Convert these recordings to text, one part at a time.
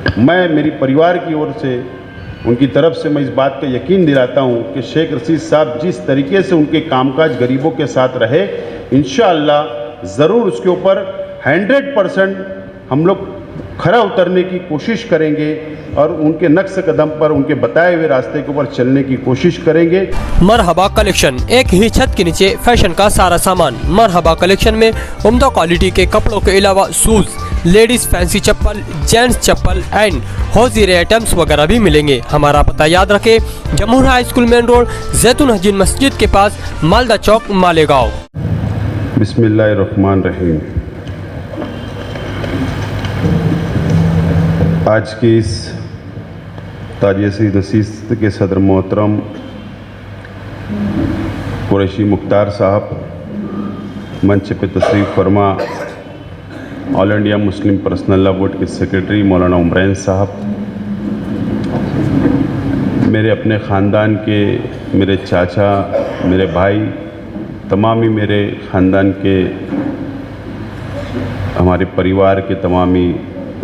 मैं मेरी परिवार की ओर से उनकी तरफ से मैं इस बात का यकीन दिलाता हूं कि शेख रशीद साहब जिस तरीके से उनके कामकाज गरीबों के साथ रहे, इंशाअल्लाह ज़रूर उसके ऊपर 100% हम लोग खरा उतरने की कोशिश करेंगे और उनके नक्श कदम पर, उनके बताए हुए रास्ते के ऊपर चलने की कोशिश करेंगे। मरहबा कलेक्शन, एक ही छत के नीचे फैशन का सारा सामान। मरहबा कलेक्शन में उम्दा क्वालिटी के कपड़ों के अलावा शूज, लेडीज फैंसी चप्पल, जेंट्स चप्पल एंड हौजीरे आइटम्स वगैरह भी मिलेंगे। हमारा पता याद रखें, Jamhoor high school main road, जैतून हजीन मस्जिद के पास, मालदा चौक, मालेगांव। बिस्मिल्लाहिर्रहमानिर्रहीम। आज की इस ताज़िए नसीहत के सदर मोहतरम कुरैशी मुख्तार साहब, मंच पे तशरीफ़ फरमा all India Muslim personal law board के सेक्रेटरी मौलाना उमरैन साहब, मेरे अपने ख़ानदान के मेरे चाचा, मेरे भाई, तमाम ही मेरे ख़ानदान के, हमारे परिवार के तमाम ही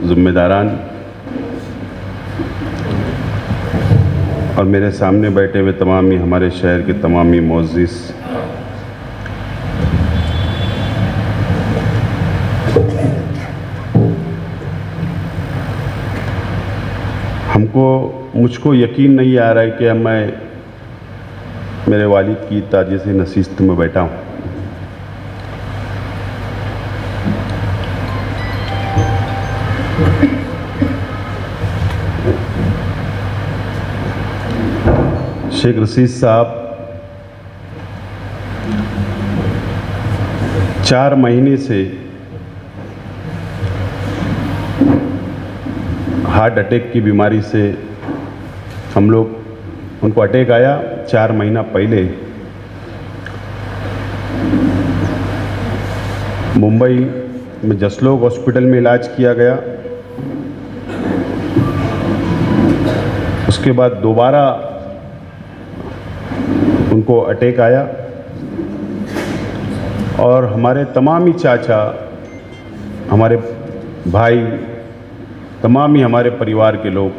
ज़िम्मेदारान और मेरे सामने बैठे हुए तमाम ही हमारे शहर के तमाम ही मुअज़्ज़िज़, मुझको यकीन नहीं आ रहा है कि मैं मेरे वालिद की ताज़िए नसीहत में बैठा हूँ। शेख रशीद साहब 4 महीने से हार्ट अटैक की बीमारी से उनको अटैक आया 4 महीना पहले। मुंबई में जसलोक हॉस्पिटल में इलाज किया गया। उसके बाद दोबारा उनको अटैक आया और हमारे तमाम ही चाचा, हमारे भाई, तमाम ही हमारे परिवार के लोग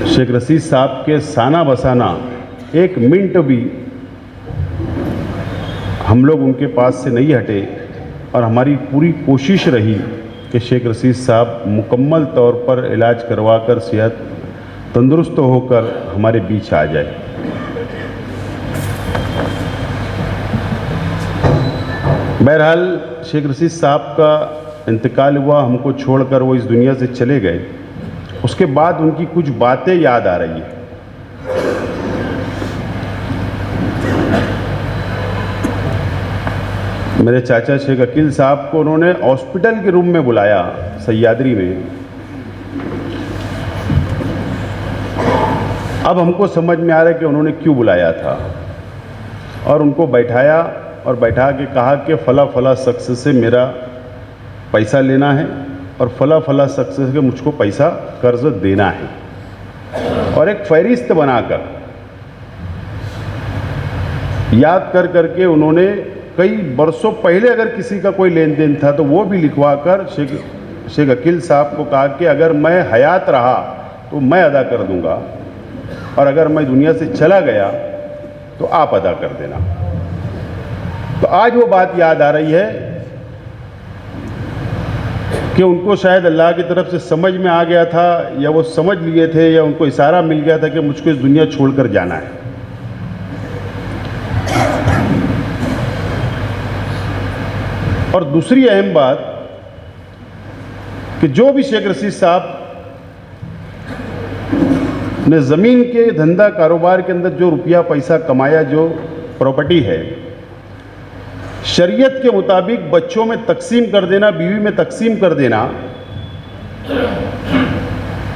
शेख रशीद साहब के साना बसाना एक मिनट भी हम लोग उनके पास से नहीं हटे और हमारी पूरी कोशिश रही कि शेख रशीद साहब मुकम्मल तौर पर इलाज करवाकर सेहत तंदुरुस्त होकर हमारे बीच आ जाए। बहरहाल शेख रशीद साहब का इंतकाल हुआ, हमको छोड़कर वो इस दुनिया से चले गए। उसके बाद उनकी कुछ बातें याद आ रही है। मेरे चाचा शेख अकील साहब को उन्होंने हॉस्पिटल के रूम में बुलाया सह्याद्री में। अब हमको समझ में आ रहा है कि उन्होंने क्यों बुलाया था और उनको बैठाया और बैठा के कहा कि फ़ला फ़ला शख्स से मेरा पैसा लेना है और फ़ला फ़ला शख्स से मुझको पैसा कर्ज देना है, और एक फहरिस्त बनाकर याद कर करके उन्होंने कई बरसों पहले अगर किसी का कोई लेन देन था तो वो भी लिखवा कर शेख अकील साहब को कहा कि अगर मैं हयात रहा तो मैं अदा कर दूंगा और अगर मैं दुनिया से चला गया तो आप अदा कर देना। तो आज वो बात याद आ रही है कि उनको शायद अल्लाह की तरफ से समझ में आ गया था, या वो समझ लिए थे, या उनको इशारा मिल गया था कि मुझको इस दुनिया छोड़कर जाना है। और दूसरी अहम बात कि जो भी शेख रशीद साहब ने ज़मीन के धंधा कारोबार के अंदर जो रुपया पैसा कमाया, जो प्रॉपर्टी है, शरीयत के मुताबिक बच्चों में तकसीम कर देना, बीवी में तकसीम कर देना,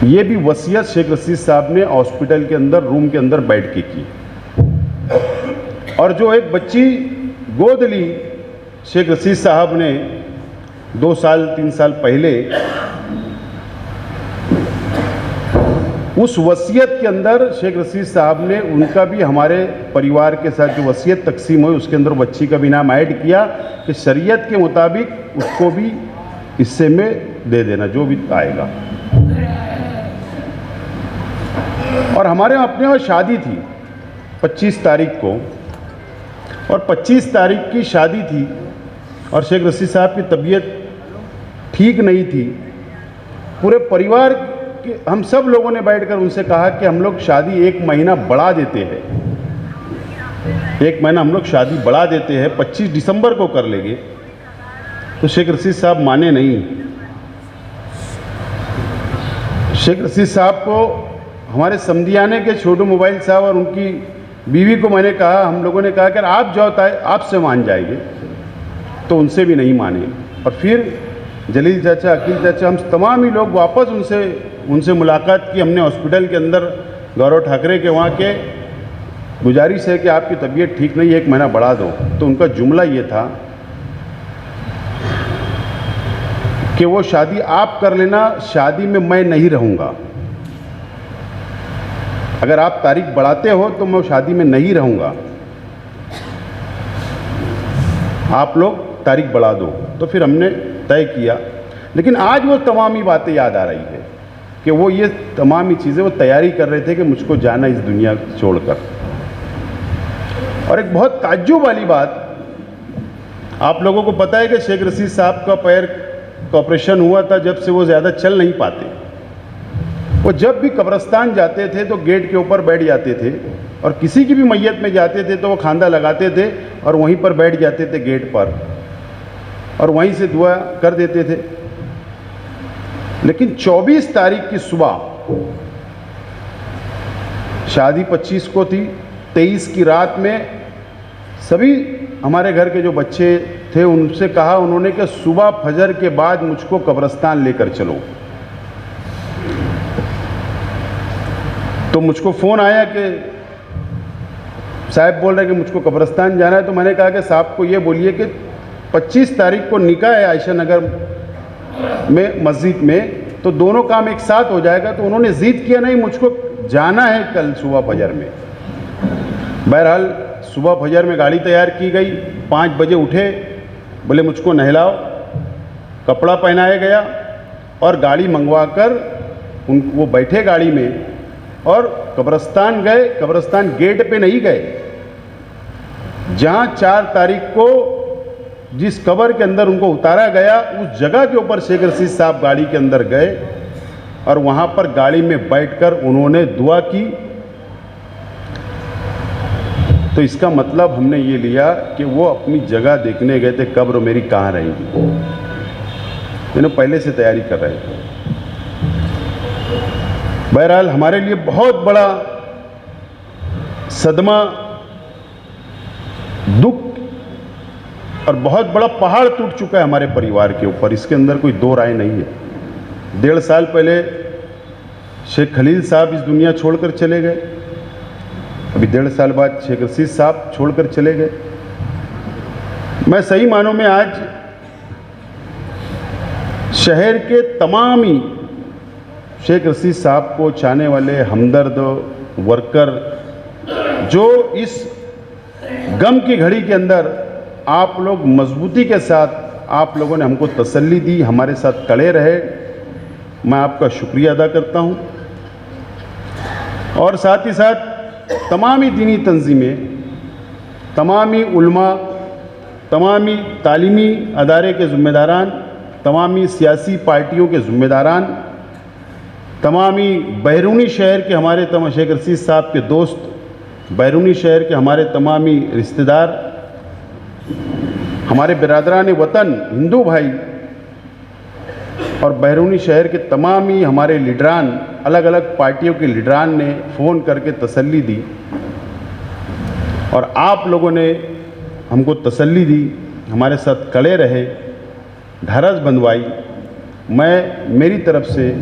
ये भी वसीयत शेख रशीद साहब ने हॉस्पिटल के अंदर रूम के अंदर बैठ के की। और जो एक बच्ची गोद ली शेख रशीद साहब ने 2 साल 3 साल पहले, उस वसीयत के अंदर शेख रशीद साहब ने उनका भी हमारे परिवार के साथ जो वसीयत तकसीम हुई उसके अंदर बच्ची का भी नाम ऐड किया कि शरीयत के मुताबिक उसको भी हिस्से में दे देना जो भी आएगा। और हमारे अपने यहाँ शादी थी 25 तारीख को, और 25 तारीख की शादी थी और शेख रशीद साहब की तबीयत ठीक नहीं थी। पूरे परिवार के हम सब लोगों ने बैठकर उनसे कहा कि हम लोग शादी 1 महीना बढ़ा देते हैं, 1 महीना हम लोग शादी बढ़ा देते हैं, 25 दिसंबर को कर लेंगे। तो शेख रशीद साहब माने नहीं। शेख रशीद साहब को हमारे समधियाने के छोटू मोबाइल साहब और उनकी बीवी को मैंने कहा, हम लोगों ने कहा कि आप जाओ ताए आपसे मान जाएंगे, तो उनसे भी नहीं माने। और फिर जलील चाचा, अकील चाचा, हम तमाम ही लोग वापस उनसे मुलाकात की। हमने हॉस्पिटल के अंदर गौरव ठाकरे के वहाँ के गुजारिश है कि आपकी तबीयत ठीक नहीं है, 1 महीना बढ़ा दो। तो उनका जुमला ये था कि वो शादी आप कर लेना, शादी में मैं नहीं रहूँगा। अगर आप तारीख बढ़ाते हो तो मैं शादी में नहीं रहूँगा, आप लोग तारीख बढ़ा दो। तो फिर हमने तय किया। लेकिन आज वो तमाम ही बातें याद आ रही है कि वो ये तमाम ही चीज़ें वो तैयारी कर रहे थे कि मुझको जाना इस दुनिया छोड़कर। और एक बहुत ताज्जुब वाली बात, आप लोगों को पता है कि शेख रशीद साहब का पैर का ऑपरेशन हुआ था, जब से वो ज़्यादा चल नहीं पाते। वो जब भी कब्रिस्तान जाते थे तो गेट के ऊपर बैठ जाते थे, और किसी की भी मैयत में जाते थे तो वो खांदा लगाते थे और वहीं पर बैठ जाते थे गेट पर, और वहीं से दुआ कर देते थे। लेकिन 24 तारीख की सुबह, शादी 25 को थी, 23 की रात में सभी हमारे घर के जो बच्चे थे उनसे कहा उन्होंने कि सुबह फजर के बाद मुझको कब्रिस्तान लेकर चलो। तो मुझको फ़ोन आया कि साहब बोल रहे हैं कि मुझको कब्रिस्तान जाना है। तो मैंने कहा कि साहब को ये बोलिए कि 25 तारीख को निकाह है आयशा नगर में मस्जिद में, तो दोनों काम एक साथ हो जाएगा। तो उन्होंने ज़िद किया, नहीं मुझको जाना है कल सुबह फजर में। बहरहाल सुबह फजर में गाड़ी तैयार की गई, 5 बजे उठे, बोले मुझको नहलाओ, कपड़ा पहनाया गया और गाड़ी मंगवाकर वो बैठे गाड़ी में और कब्रिस्तान गए। कब्रिस्तान गेट पे नहीं गए, जहाँ 4 तारीख को जिस कब्र के अंदर उनको उतारा गया उस जगह के ऊपर शेख रशीद साहब गाड़ी के अंदर गए और वहाँ पर गाड़ी में बैठकर उन्होंने दुआ की। तो इसका मतलब हमने ये लिया कि वो अपनी जगह देखने गए थे, कब्र मेरी कहाँ रहेगी। इन्होंने पहले से तैयारी कर रहे थे। बहरहाल हमारे लिए बहुत बड़ा सदमा, दुख और बहुत बड़ा पहाड़ टूट चुका है हमारे परिवार के ऊपर, इसके अंदर कोई दो राय नहीं है। 1.5 साल पहले शेख खलील साहब इस दुनिया छोड़कर चले गए, अभी 1.5 साल बाद शेख रशीद साहब छोड़कर चले गए। मैं सही मानों में आज शहर के तमाम ही शेख रशीद साहब को चाहने वाले हमदर्द वर्कर, जो इस गम की घड़ी के अंदर आप लोग मजबूती के साथ आप लोगों ने हमको तसल्ली दी, हमारे साथ खड़े रहे, मैं आपका शुक्रिया अदा करता हूं। और साथ ही साथ तमामी दीनी तंजीमें, तमामी उलमा, तमामी तालीमी अदारे के ज़िम्मेदारान, तमामी सियासी पार्टियों के ज़िम्मेदारान, तमामी बैरूनी शहर के हमारे शेख रशीद साहब के दोस्त, बैरूनी शहर के हमारे तमामी रिश्तेदार, हमारे बिरादरान वतन हिंदू भाई और बैरूनी शहर के तमाम ही हमारे लीडरान, अलग अलग पार्टियों के लीडरान ने फ़ोन करके तसल्ली दी और आप लोगों ने हमको तसल्ली दी, हमारे साथ खड़े रहे, ढारस बंधवाई। मैं मेरी तरफ से,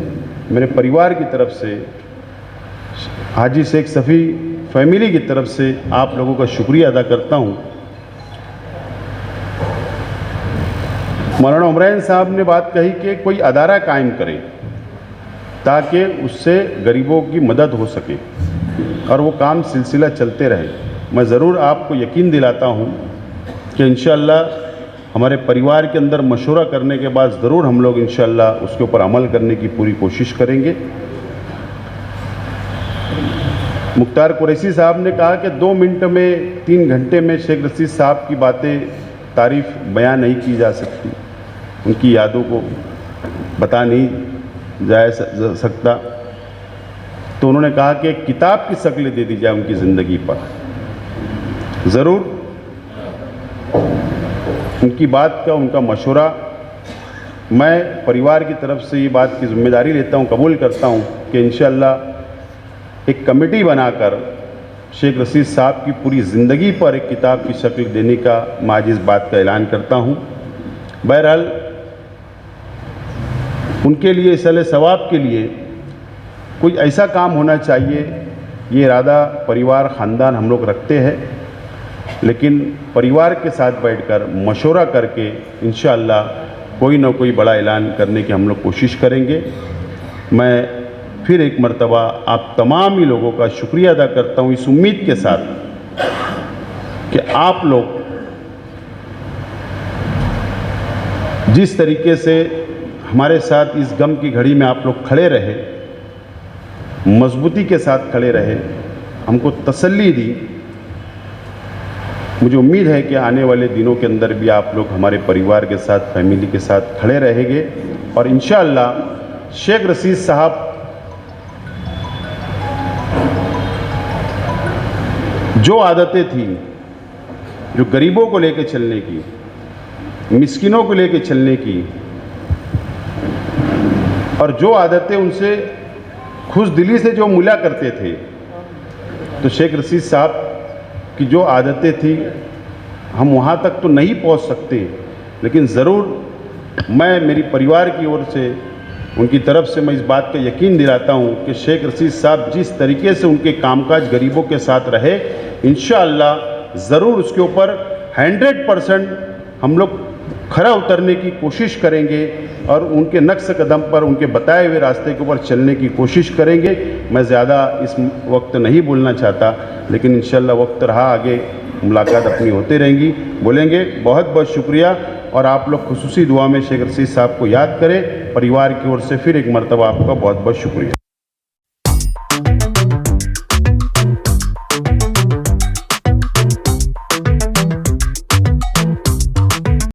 मेरे परिवार की तरफ से, हाजी शेख सफ़ी फैमिली की तरफ से आप लोगों का शुक्रिया अदा करता हूँ। मौलाना उमरैन साहब ने बात कही कि कोई अदारा कायम करे ताकि उससे गरीबों की मदद हो सके और वो काम सिलसिला चलते रहे। मैं ज़रूर आपको यकीन दिलाता हूँ कि इंशाअल्लाह हमारे परिवार के अंदर मशवरा करने के बाद ज़रूर हम लोग इंशाअल्लाह उसके ऊपर अमल करने की पूरी कोशिश करेंगे। मुख्तार कुरैशी साहब ने कहा कि 2 मिनट में 3 घंटे में शेख रशीद साहब की बातें तारीफ़ बयान नहीं की जा सकती, उनकी यादों को बता नहीं जा सकता। तो उन्होंने कहा कि एक किताब की शक्ल दे दी जाए उनकी ज़िंदगी पर। ज़रूर उनकी बात का, उनका मशवरा मैं परिवार की तरफ से ये बात की ज़िम्मेदारी लेता हूँ, कबूल करता हूँ कि इंशाअल्लाह एक कमेटी बनाकर शेख रशीद साहब की पूरी ज़िंदगी पर एक किताब की शक्ल देने का मैं आज इस बात का ऐलान करता हूँ। बहरहाल उनके लिए, इस सवाब के लिए कुछ ऐसा काम होना चाहिए, ये इरादा परिवार ख़ानदान हम लोग रखते हैं, लेकिन परिवार के साथ बैठकर मशवरा करके इंशाअल्लाह कोई ना कोई बड़ा ऐलान करने की हम लोग कोशिश करेंगे। मैं फिर एक मर्तबा आप तमाम ही लोगों का शुक्रिया अदा करता हूँ, इस उम्मीद के साथ कि आप लोग जिस तरीके से हमारे साथ इस गम की घड़ी में आप लोग खड़े रहे, मजबूती के साथ खड़े रहे, हमको तसल्ली दी। मुझे उम्मीद है कि आने वाले दिनों के अंदर भी आप लोग हमारे परिवार के साथ, फैमिली के साथ खड़े रहेंगे और इंशाअल्लाह शेख रशीद साहब जो आदतें थी, जो गरीबों को लेकर चलने की, मिस्किनों को लेकर चलने की, और जो आदतें उनसे खुश दिली से जो मिला करते थे, तो शेख रशीद साहब की जो आदतें थी हम वहाँ तक तो नहीं पहुँच सकते, लेकिन ज़रूर मैं मेरी परिवार की ओर से, उनकी तरफ से मैं इस बात का यकीन दिलाता हूँ कि शेख रशीद साहब जिस तरीके से उनके कामकाज गरीबों के साथ रहे, इंशाअल्लाह ज़रूर उसके ऊपर 100% हम लोग खरा उतरने की कोशिश करेंगे और उनके नक्श कदम पर, उनके बताए हुए रास्ते के ऊपर चलने की कोशिश करेंगे। मैं ज़्यादा इस वक्त नहीं बोलना चाहता, लेकिन इंशाअल्लाह वक्त रहा, आगे मुलाकात अपनी होते रहेंगी, बोलेंगे। बहुत बहुत शुक्रिया और आप लोग खुसूसी दुआ में शेख रशीद साहब को याद करें। परिवार की ओर से फिर एक मरतबा आपका बहुत बहुत शुक्रिया।